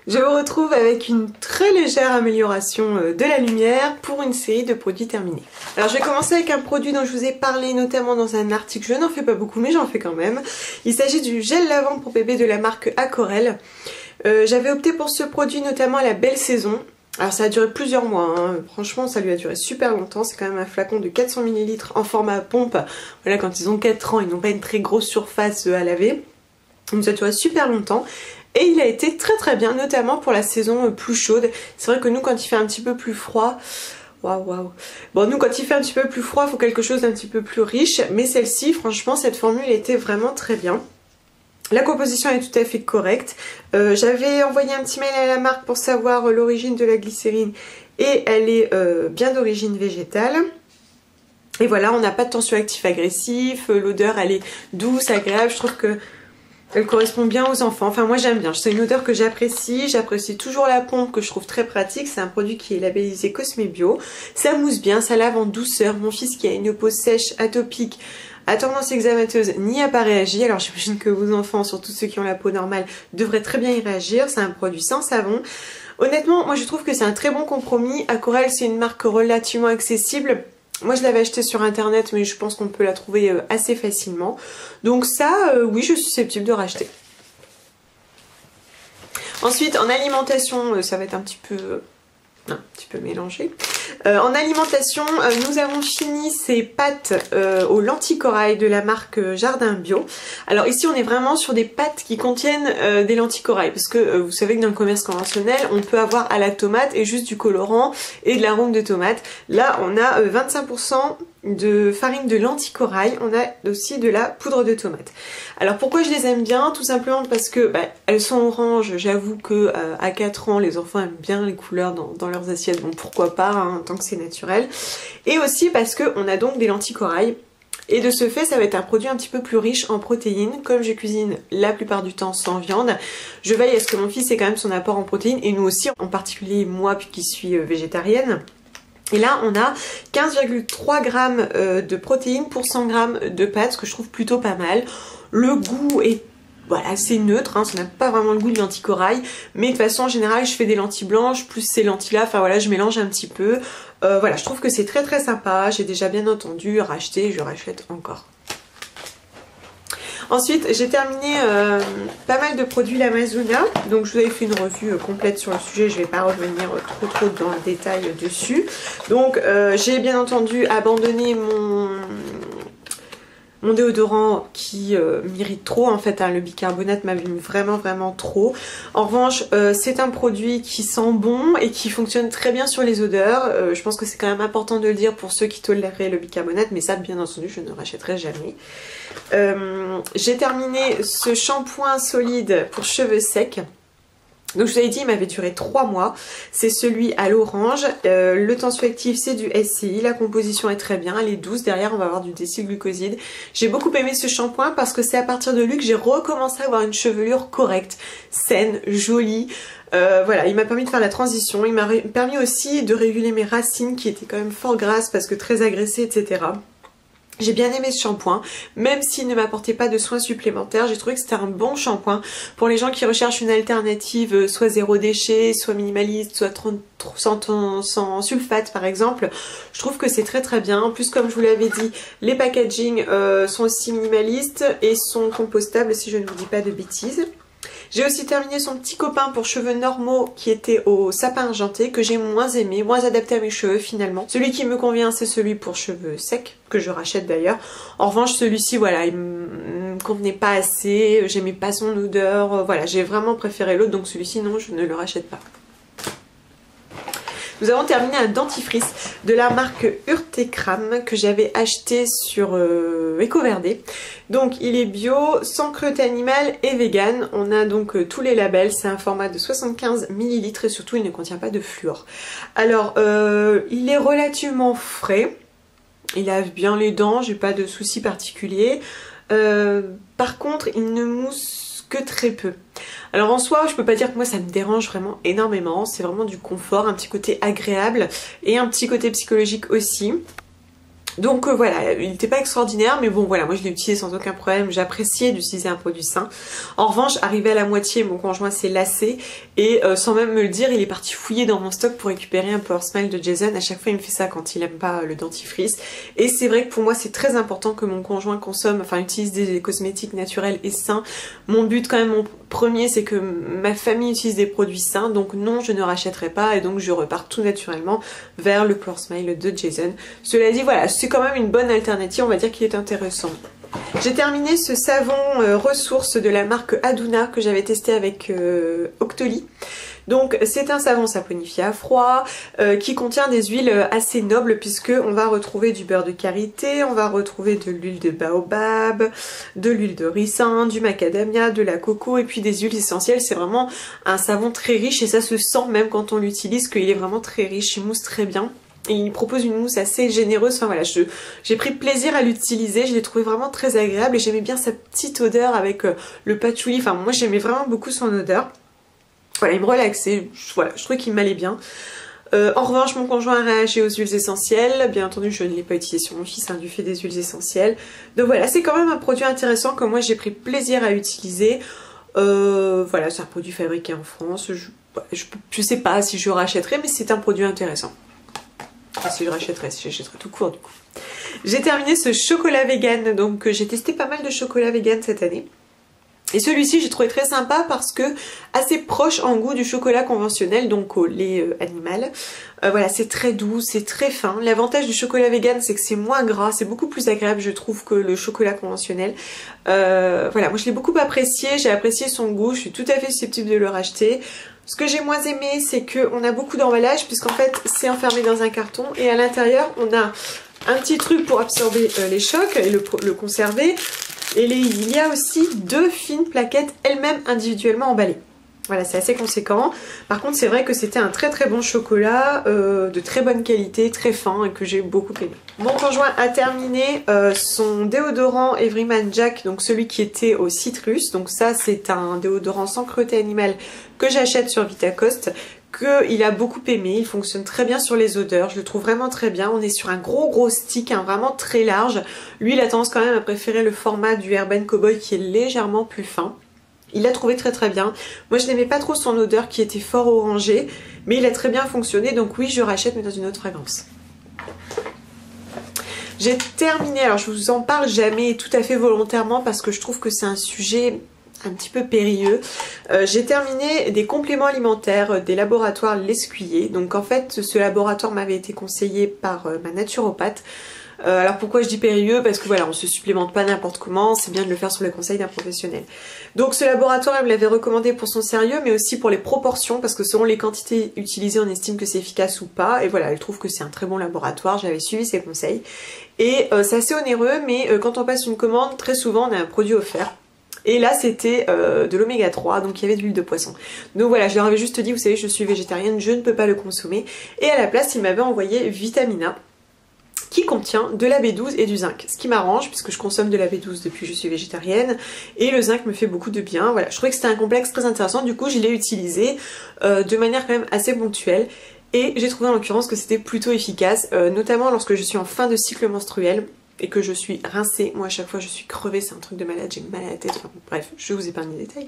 Je vous retrouve avec une très légère amélioration de la lumière pour une série de produits terminés. Alors je vais commencer avec un produit dont je vous ai parlé notamment dans un article, je n'en fais pas beaucoup mais j'en fais quand même. Il s'agit du gel lavant pour bébé de la marque Aquarelle. J'avais opté pour ce produit notamment à la belle saison. Alors ça a duré plusieurs mois, hein. Franchement ça lui a duré super longtemps, c'est quand même un flacon de 400 ml en format pompe. Voilà, quand ils ont 4 ans, ils n'ont pas une très grosse surface à laver. Donc ça a duré super longtemps. Et il a été très très bien, notamment pour la saison plus chaude. C'est vrai que nous quand il fait un petit peu plus froid... Waouh. Bon, nous quand il fait un petit peu plus froid, il faut quelque chose d'un petit peu plus riche. Mais celle-ci, franchement, cette formule était vraiment très bien. La composition est tout à fait correcte. J'avais envoyé un petit mail à la marque pour savoir l'origine de la glycérine. Et elle est bien d'origine végétale. Et voilà, on n'a pas de tension actif agressif. L'odeur, elle est douce, agréable. Je trouve que... elle correspond bien aux enfants, enfin moi j'aime bien, c'est une odeur que j'apprécie toujours la pompe que je trouve très pratique, c'est un produit qui est labellisé Cosme Bio, ça mousse bien, ça lave en douceur, mon fils qui a une peau sèche, atopique, à tendance eczémateuse n'y a pas réagi, alors j'imagine que vos enfants, surtout ceux qui ont la peau normale, devraient très bien y réagir, c'est un produit sans savon. Honnêtement, moi je trouve que c'est un très bon compromis, Aquarelle c'est une marque relativement accessible. Moi je l'avais acheté sur internet mais je pense qu'on peut la trouver assez facilement. Donc ça, oui, je suis susceptible de racheter. Ensuite en alimentation, ça va être un petit peu mélangé. En alimentation, nous avons fini ces pâtes aux lentilles corail de la marque Jardin Bio. Alors ici on est vraiment sur des pâtes qui contiennent des lentilles corail parce que vous savez que dans le commerce conventionnel on peut avoir à la tomate et juste du colorant et de l'arôme de tomate. Là on a 25% de farine de lentilles corail, on a aussi de la poudre de tomate. Alors pourquoi je les aime bien? Tout simplement parce que elles sont oranges, j'avoue que à 4 ans les enfants aiment bien les couleurs dans leurs assiettes, bon pourquoi pas, hein, tant que c'est naturel. Et aussi parce qu'on a donc des lentilles corail. Et de ce fait, ça va être un produit un petit peu plus riche en protéines. Comme je cuisine la plupart du temps sans viande, je veille à ce que mon fils ait quand même son apport en protéines, et nous aussi, en particulier moi qui suis végétarienne. Et là on a 15,3 grammes de protéines pour 100 grammes de pâtes, ce que je trouve plutôt pas mal. Le goût est assez neutre, hein, ça n'a pas vraiment le goût de lentilles corail, mais de façon générale je fais des lentilles blanches plus ces lentilles là, enfin voilà, je mélange un petit peu. Voilà, je trouve que c'est très très sympa, j'ai déjà bien entendu racheter, je rachète encore. Ensuite, j'ai terminé pas mal de produits l'Amazona. Donc je vous avais fait une revue complète sur le sujet, je ne vais pas revenir trop dans le détail dessus. Donc j'ai bien entendu abandonné mon déodorant qui m'irrite trop en fait, hein, le bicarbonate m'abîme vraiment trop. En revanche c'est un produit qui sent bon et qui fonctionne très bien sur les odeurs. Je pense que c'est quand même important de le dire pour ceux qui toléreraient le bicarbonate, mais ça bien entendu je ne rachèterai jamais. J'ai terminé ce shampoing solide pour cheveux secs. Donc je vous avais dit, il m'avait duré 3 mois. C'est celui à l'orange. Le tensioactif c'est du SCI. La composition est très bien, elle est douce. Derrière on va avoir du décylglucoside. J'ai beaucoup aimé ce shampoing parce que c'est à partir de lui que j'ai recommencé à avoir une chevelure correcte, saine, jolie. Voilà, il m'a permis de faire la transition. Il m'a permis aussi de réguler mes racines qui étaient quand même fort grasses parce que très agressées, etc. J'ai bien aimé ce shampoing, même s'il ne m'apportait pas de soins supplémentaires, j'ai trouvé que c'était un bon shampoing pour les gens qui recherchent une alternative soit zéro déchet, soit minimaliste, soit sans sulfate par exemple. Je trouve que c'est très bien. En plus, comme je vous l'avais dit, les packaging sont aussi minimalistes et sont compostables si je ne vous dis pas de bêtises. J'ai aussi terminé son petit copain pour cheveux normaux qui était au sapin argenté, que j'ai moins aimé, moins adapté à mes cheveux finalement. Celui qui me convient c'est celui pour cheveux secs, que je rachète d'ailleurs. En revanche celui-ci voilà, il me convenait pas assez, j'aimais pas son odeur, voilà, j'ai vraiment préféré l'autre, donc celui-ci non, je ne le rachète pas. Nous avons terminé un dentifrice de la marque Urtekram que j'avais acheté sur Ecoverde. Donc il est bio, sans cruauté animale et vegan. On a donc tous les labels, c'est un format de 75 ml et surtout il ne contient pas de fluor. Alors il est relativement frais, il lave bien les dents, j'ai pas de soucis particuliers. Par contre il ne mousse que très peu. Alors en soi je peux pas dire que moi ça me dérange vraiment énormément, c'est vraiment du confort, un petit côté agréable et un petit côté psychologique aussi. Donc voilà, il n'était pas extraordinaire, mais bon voilà, moi je l'ai utilisé sans aucun problème, j'appréciais d'utiliser un produit sain. En revanche, arrivé à la moitié, mon conjoint s'est lassé et sans même me le dire, il est parti fouiller dans mon stock pour récupérer un Power Smile de Jason. À chaque fois il me fait ça quand il aime pas le dentifrice. Et c'est vrai que pour moi c'est très important que mon conjoint consomme, enfin utilise des cosmétiques naturels et sains. Mon but quand même, mon premier, c'est que ma famille utilise des produits sains, donc non, je ne rachèterai pas et donc je repars tout naturellement vers le Power Smile de Jason. Cela dit, voilà, c'est quand même une bonne alternative, on va dire qu'il est intéressant. J'ai terminé ce savon ressource de la marque Aduna que j'avais testé avec Octoly. Donc c'est un savon saponifié à froid qui contient des huiles assez nobles, puisque on va retrouver du beurre de karité, on va retrouver de l'huile de baobab, de l'huile de ricin, du macadamia, de la coco et puis des huiles essentielles. C'est vraiment un savon très riche et ça se sent même quand on l'utilise qu'il est vraiment très riche, il mousse très bien. Et il propose une mousse assez généreuse, enfin voilà, j'ai pris plaisir à l'utiliser, je l'ai trouvé vraiment très agréable et j'aimais bien sa petite odeur avec le patchouli, enfin moi j'aimais vraiment beaucoup son odeur. Voilà, il me relaxait, voilà, je trouvais qu'il m'allait bien. En revanche, mon conjoint a réagi aux huiles essentielles, bien entendu je ne l'ai pas utilisé sur mon fils du fait des huiles essentielles. Donc voilà, c'est quand même un produit intéressant que moi j'ai pris plaisir à utiliser. Voilà, c'est un produit fabriqué en France, je sais pas si je rachèterai, mais c'est un produit intéressant. Si je rachèterais, si j'achèterais tout court du coup. J'ai terminé ce chocolat vegan, donc j'ai testé pas mal de chocolat vegan cette année. Et celui-ci j'ai trouvé très sympa parce que assez proche en goût du chocolat conventionnel, donc au lait animal. Voilà, c'est très doux, c'est très fin. L'avantage du chocolat vegan, c'est que c'est moins gras, c'est beaucoup plus agréable je trouve que le chocolat conventionnel. Voilà, moi je l'ai beaucoup apprécié, j'ai apprécié son goût, je suis tout à fait susceptible de le racheter. Ce que j'ai moins aimé, c'est qu'on a beaucoup d'emballage puisqu'en fait c'est enfermé dans un carton et à l'intérieur on a un petit truc pour absorber les chocs et le conserver. Et il y a aussi 2 fines plaquettes elles-mêmes individuellement emballées. Voilà, c'est assez conséquent. Par contre, c'est vrai que c'était un très très bon chocolat, de très bonne qualité, très fin et que j'ai beaucoup aimé. Mon conjoint a terminé son déodorant Everyman Jack, donc celui qui était au citrus. Donc ça, c'est un déodorant sans cruauté animale que j'achète sur Vitacoste, qu'il a beaucoup aimé, il fonctionne très bien sur les odeurs, je le trouve vraiment très bien. On est sur un gros stick, hein, vraiment très large. Lui, il a tendance quand même à préférer le format du Urban Cowboy qui est légèrement plus fin. Il l'a trouvé très très bien. Moi je n'aimais pas trop son odeur qui était fort orangée, mais il a très bien fonctionné, donc oui je rachète mais dans une autre fragrance. J'ai terminé, alors je vous en parle jamais tout à fait volontairement parce que je trouve que c'est un sujet un petit peu périlleux. J'ai terminé des compléments alimentaires des laboratoires L'Escuyer. Donc en fait ce laboratoire m'avait été conseillé par ma naturopathe. Alors pourquoi je dis périlleux? Parce que voilà, on se supplémente pas n'importe comment, c'est bien de le faire sur le conseil d'un professionnel. Donc ce laboratoire, elle me l'avait recommandé pour son sérieux, mais aussi pour les proportions, parce que selon les quantités utilisées, on estime que c'est efficace ou pas. Et voilà, elle trouve que c'est un très bon laboratoire, j'avais suivi ses conseils. Et c'est assez onéreux, mais quand on passe une commande, très souvent on a un produit offert. Et là c'était de l'oméga 3, donc il y avait de l'huile de poisson. Donc voilà, je leur avais juste dit, vous savez, je suis végétarienne, je ne peux pas le consommer. Et à la place, ils m'avaient envoyé Vitamina, qui contient de la B12 et du zinc. Ce qui m'arrange puisque je consomme de la B12 depuis que je suis végétarienne et le zinc me fait beaucoup de bien. Voilà, je trouvais que c'était un complexe très intéressant, du coup je l'ai utilisé de manière quand même assez ponctuelle et j'ai trouvé en l'occurrence que c'était plutôt efficace, notamment lorsque je suis en fin de cycle menstruel et que je suis rincée. Moi à chaque fois je suis crevée, c'est un truc de malade, j'ai mal à la tête, enfin, bref, je vous épargne les détails.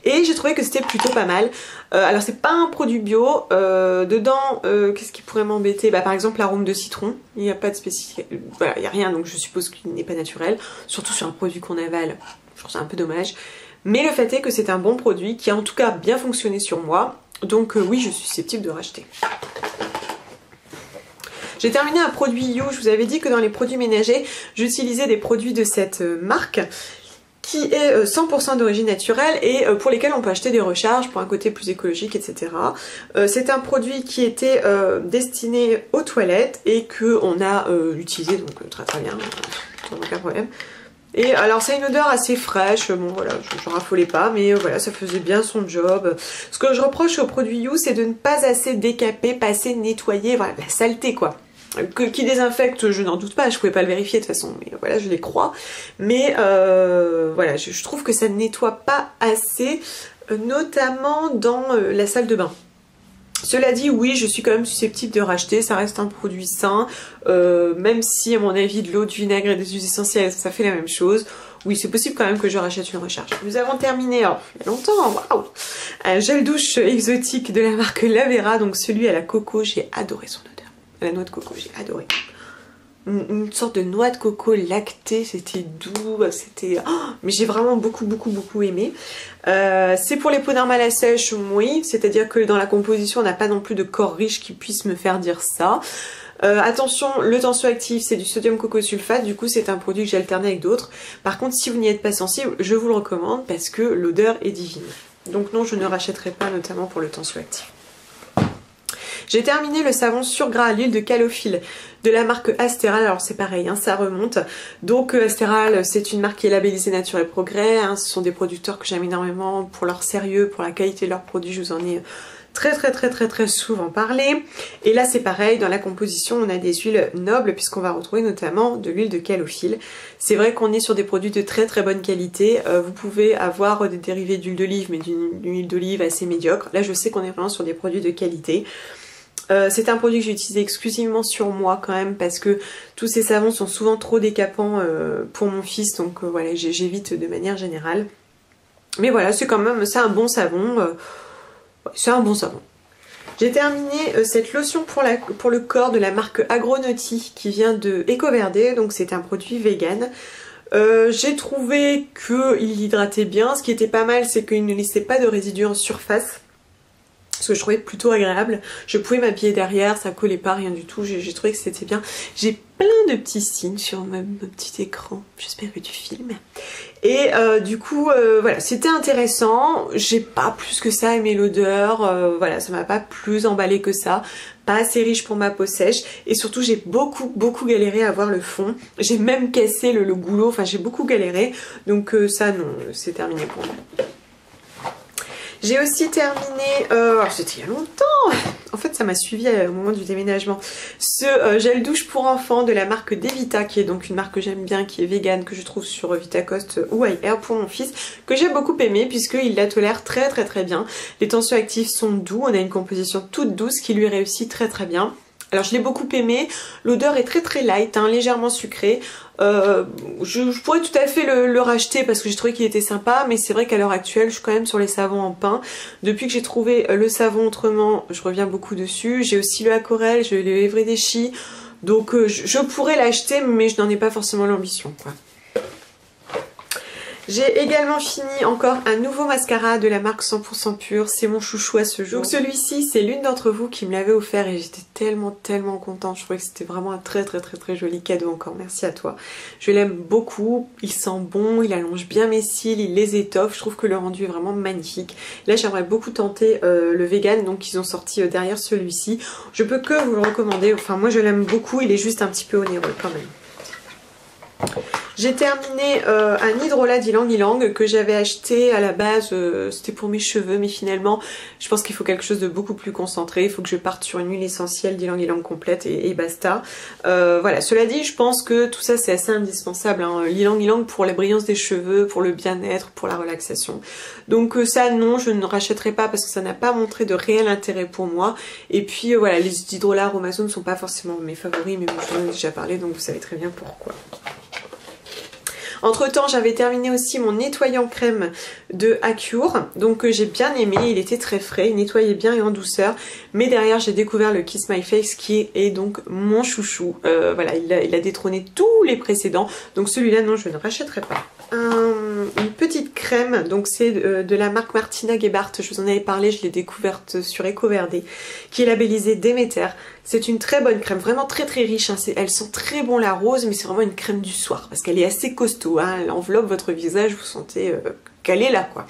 Et j'ai trouvé que c'était plutôt pas mal. Alors c'est pas un produit bio, dedans qu'est-ce qui pourrait m'embêter? Bah par exemple l'arôme de citron, il n'y a pas de spécifique, voilà, il n'y a rien, donc je suppose qu'il n'est pas naturel, surtout sur un produit qu'on avale, je trouve ça un peu dommage. Mais le fait est que c'est un bon produit qui a en tout cas bien fonctionné sur moi, donc oui je suis susceptible de racheter. J'ai terminé un produit You, je vous avais dit que dans les produits ménagers, j'utilisais des produits de cette marque qui est 100% d'origine naturelle et pour lesquels on peut acheter des recharges pour un côté plus écologique, etc. C'est un produit qui était destiné aux toilettes et qu'on a utilisé donc très très bien, sans aucun problème. Et alors ça a une odeur assez fraîche, bon voilà, je raffolais pas, mais voilà, ça faisait bien son job. Ce que je reproche aux produits You, c'est de ne pas assez décaper, pas assez nettoyer, voilà, la saleté quoi. Qui désinfecte, je n'en doute pas, je pouvais pas le vérifier de toute façon, mais voilà, je les crois. Mais voilà, je trouve que ça ne nettoie pas assez, notamment dans la salle de bain. Cela dit, oui, je suis quand même susceptible de racheter, ça reste un produit sain, même si à mon avis de l'eau, du vinaigre et des huiles essentielles, ça fait la même chose. Oui, c'est possible quand même que je rachète une recharge. Nous avons terminé, alors, il y a longtemps, waouh, un gel douche exotique de la marque Lavera, donc celui à la coco, j'ai adoré son odeur. La noix de coco, j'ai adoré. Une sorte de noix de coco lactée, c'était doux, c'était... Oh, mais j'ai vraiment beaucoup aimé. C'est pour les peaux normales à sèche, oui, c'est-à-dire que dans la composition, on n'a pas non plus de corps riche qui puisse me faire dire ça. Attention, le tensioactif, c'est du sodium cocosulfate, du coup c'est un produit que j'ai alterné avec d'autres. Par contre, si vous n'y êtes pas sensible, je vous le recommande parce que l'odeur est divine. Donc non, je ne rachèterai pas, notamment pour le tensioactif. J'ai terminé le savon sur gras à l'huile de calophylle de la marque Astéral. Alors c'est pareil, hein, ça remonte. Donc Astéral, c'est une marque qui est labellisée Nature et Progrès. Hein, ce sont des producteurs que j'aime énormément pour leur sérieux, pour la qualité de leurs produits. Je vous en ai très souvent parlé. Et là c'est pareil, dans la composition on a des huiles nobles puisqu'on va retrouver notamment de l'huile de calophylle. C'est vrai qu'on est sur des produits de très bonne qualité. Vous pouvez avoir des dérivés d'huile d'olive, mais d'une huile d'olive assez médiocre. Là je sais qu'on est vraiment sur des produits de qualité. C'est un produit que j'ai utilisé exclusivement sur moi quand même parce que tous ces savons sont souvent trop décapants pour mon fils, donc voilà, j'évite de manière générale. Mais voilà, c'est quand même, c'est un bon savon, c'est un bon savon. J'ai terminé cette lotion pour le corps de la marque Agronauti qui vient de EcoVerde, donc c'est un produit vegan. J'ai trouvé qu'il hydratait bien, ce qui était pas mal c'est qu'il ne laissait pas de résidus en surface. Ce que je trouvais plutôt agréable. Je pouvais m'habiller derrière, ça collait pas, rien du tout. J'ai trouvé que c'était bien. J'ai plein de petits signes sur mon petit écran. J'espère que tu filmes. Et du coup, voilà, c'était intéressant. J'ai pas plus que ça aimé l'odeur. Voilà, ça m'a pas plus emballé que ça. Pas assez riche pour ma peau sèche. Et surtout, j'ai beaucoup galéré à avoir le fond. J'ai même cassé le goulot. Enfin, j'ai beaucoup galéré. Donc ça, non, c'est terminé pour moi. J'ai aussi terminé, c'était il y a longtemps, en fait ça m'a suivi au moment du déménagement, ce gel douche pour enfants de la marque Devita, qui est donc une marque que j'aime bien, qui est vegan, que je trouve sur Vitacoste ou ailleurs pour mon fils, que j'ai beaucoup aimé puisqu'il la tolère très bien. Les tensioactifs sont doux, on a une composition toute douce qui lui réussit très bien. Alors je l'ai beaucoup aimé, l'odeur est très light, hein, légèrement sucrée. Je pourrais tout à fait le racheter parce que j'ai trouvé qu'il était sympa, mais c'est vrai qu'à l'heure actuelle je suis quand même sur les savons en pin. Depuis que j'ai trouvé le savon autrement, je reviens beaucoup dessus. J'ai aussi le Aquarelle, j'ai le Everyday, donc je pourrais l'acheter mais je n'en ai pas forcément l'ambition, quoi. J'ai également fini encore un nouveau mascara de la marque 100% Pur, c'est mon chouchou à ce jour. Donc celui-ci, c'est l'une d'entre vous qui me l'avait offert et j'étais tellement contente. Je trouvais que c'était vraiment un très joli cadeau encore, merci à toi. Je l'aime beaucoup, il sent bon, il allonge bien mes cils, il les étoffe, je trouve que le rendu est vraiment magnifique. Là j'aimerais beaucoup tenter le vegan, donc ils ont sorti derrière celui-ci. Je peux que vous le recommander, enfin moi je l'aime beaucoup, il est juste un petit peu onéreux quand même. J'ai terminé un hydrolat d'ylang ylang que j'avais acheté à la base, c'était pour mes cheveux, mais finalement je pense qu'il faut quelque chose de beaucoup plus concentré, il faut que je parte sur une huile essentielle d'ylang ylang complète et basta. Voilà, cela dit, je pense que tout ça c'est assez indispensable, hein. L'ylang ylang pour la brillance des cheveux, pour le bien-être, pour la relaxation. Donc ça non, je ne rachèterai pas parce que ça n'a pas montré de réel intérêt pour moi. Et puis voilà, les hydrolats Amazon ne sont pas forcément mes favoris, mais bon, je vous en ai déjà parlé, donc vous savez très bien pourquoi. Entre temps j'avais terminé aussi mon nettoyant crème de Acure, donc j'ai bien aimé, il était très frais, il nettoyait bien et en douceur, mais derrière j'ai découvert le Kiss My Face qui est donc mon chouchou. Voilà, il a détrôné tous les précédents, donc celui-là non, je ne rachèterai pas. Une petite crème, donc c'est de la marque Martina Gebhardt, je vous en avais parlé, je l'ai découverte sur EcoVerde, qui est labellisée Déméter. C'est une très bonne crème, vraiment très riche, hein. Elle sent très bon la rose, mais c'est vraiment une crème du soir, parce qu'elle est assez costaud, hein. Elle enveloppe votre visage, vous sentez qu'elle est là, quoi.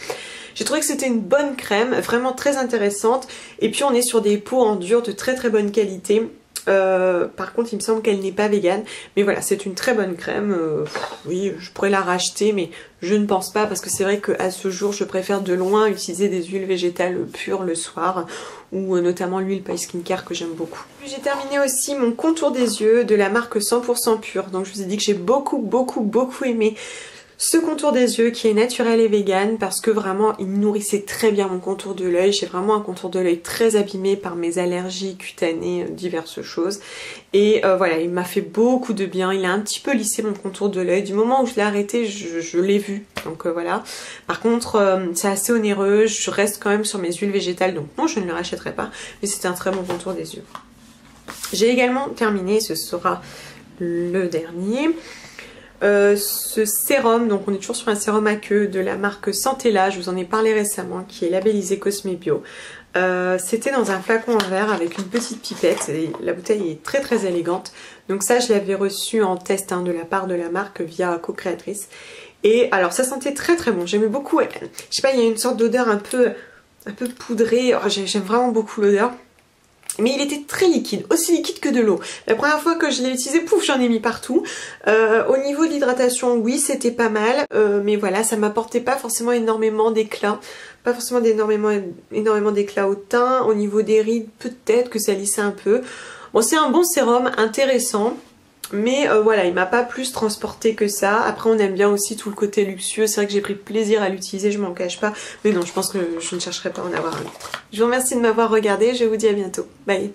J'ai trouvé que c'était une bonne crème, vraiment très intéressante, et puis on est sur des peaux en dur de très bonne qualité. Par contre il me semble qu'elle n'est pas végane, mais voilà, c'est une très bonne crème. Oui, je pourrais la racheter, mais je ne pense pas parce que c'est vrai qu'à ce jour je préfère de loin utiliser des huiles végétales pures le soir, ou notamment l'huile Paille Skincare que j'aime beaucoup. J'ai terminé aussi mon contour des yeux de la marque 100% Pur, donc je vous ai dit que j'ai beaucoup aimé ce contour des yeux qui est naturel et vegan parce que vraiment il nourrissait très bien mon contour de l'œil. J'ai vraiment un contour de l'œil très abîmé par mes allergies cutanées, diverses choses. Et voilà, il m'a fait beaucoup de bien. Il a un petit peu lissé mon contour de l'œil. Du moment où je l'ai arrêté, je l'ai vu. Donc voilà. Par contre, c'est assez onéreux. Je reste quand même sur mes huiles végétales. Donc non, je ne le rachèterai pas. Mais c'est un très bon contour des yeux. J'ai également terminé, ce sera le dernier. Ce sérum, donc on est toujours sur un sérum à queue de la marque Santella, je vous en ai parlé récemment, qui est labellisé Cosme Bio. C'était dans un flacon en verre avec une petite pipette et la bouteille est très très élégante. Donc ça je l'avais reçu en test de la part de la marque via co-créatrice. Et alors ça sentait très très bon, j'aimais beaucoup. Je sais pas, il y a une sorte d'odeur un peu poudrée, j'aime vraiment beaucoup l'odeur. Mais il était très liquide, aussi liquide que de l'eau. La première fois que je l'ai utilisé, pouf, j'en ai mis partout. Au niveau de l'hydratation, oui, c'était pas mal. Mais voilà, ça m'apportait pas forcément énormément d'éclat. Pas forcément énormément d'éclat au teint. Au niveau des rides, peut-être que ça lissait un peu. Bon, c'est un bon sérum, intéressant. Mais voilà, il m'a pas plus transporté que ça. Après on aime bien aussi tout le côté luxueux. C'est vrai que j'ai pris plaisir à l'utiliser, je m'en cache pas. Mais non, je pense que je ne chercherai pas à en avoir un autre. Je vous remercie de m'avoir regardé, je vous dis à bientôt. Bye.